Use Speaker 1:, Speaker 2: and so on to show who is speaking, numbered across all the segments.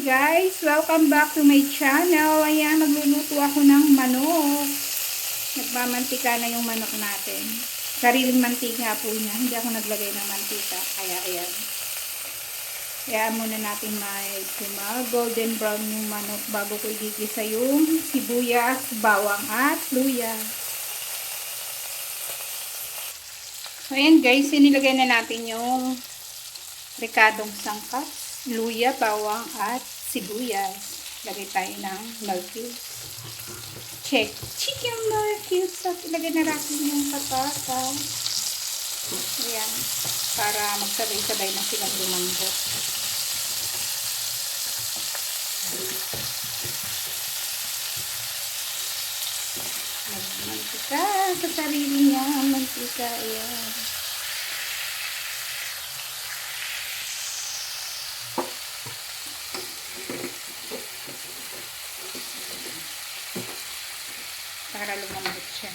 Speaker 1: Guys, welcome back to my channel. Ayan, magluluto ako ng manok. Nagmamantika na yung manok natin. Sariling mantika po niya. Hindi ako naglagay ng mantika. Kaya ayan. Kaya muna natin may golden brown yung manok bago ko igigisa yung sibuyas, bawang at luya. So ayan guys, inilagay na natin yung ricadong sangkap, luya, bawang at sibuyas. Lagay tayo ng milk. Check. Chicken milk. At ilagay na natin yung patatas. Ayan. Para magsabay-sabay na silang lumambot. Mantika sa sarili niya. Mantika. Ayan. Para lumambot siya.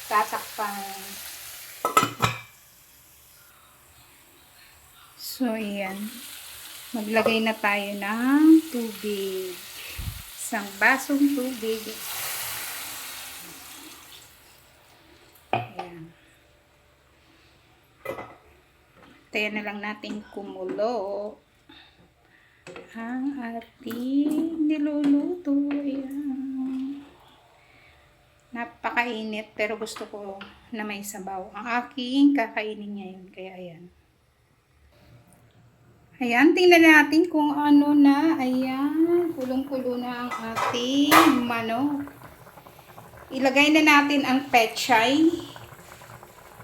Speaker 1: Tatakpan. So, ayan. Maglagay na tayo ng tubig. Isang basong tubig. Ayan. Tayo na lang natin kumulo ang ating niluluto. Ayan. Napakainit pero gusto ko na may sabaw. Ang aking kakainin ngayon. Kaya ayan. Ayan, tingnan natin kung ano na. Ayan, kulong-kulo na ang ating manok. Ilagay na natin ang pechay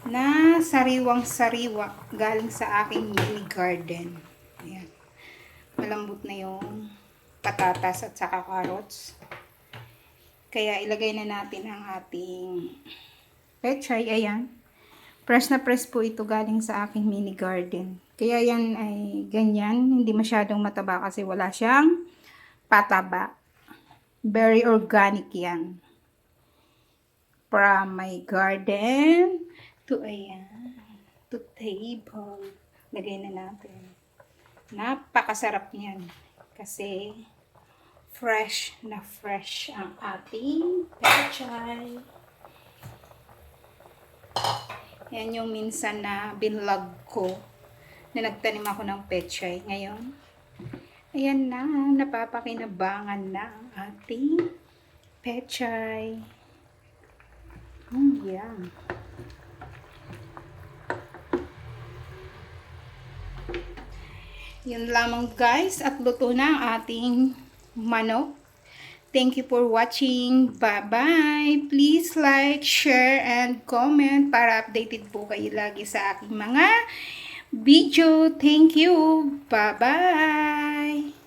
Speaker 1: na sariwang-sariwa galing sa aking mini garden. Ayan. Malambot na yung patatas at saka carrots. Kaya ilagay na natin ang ating pechay. Ayan. Press na press po ito galing sa aking mini garden. Kaya yan ay ganyan. Hindi masyadong mataba kasi wala siyang pataba. Very organic yan. From my garden to ayan. To table. Lagay na natin. Napakasarap niyan. Kasi fresh na fresh ang ating pechay. Yan yung minsan na binlog ko na nagtanim ako ng pechay. Ngayon, ayan na, napapakinabangan na ang ating pechay. Yan. Yun lamang guys, at luto na ang ating manok. Thank you for watching. Bye-bye. Please like, share, and comment para updated po kayo lagi sa aking mga video. Thank you. Bye-bye.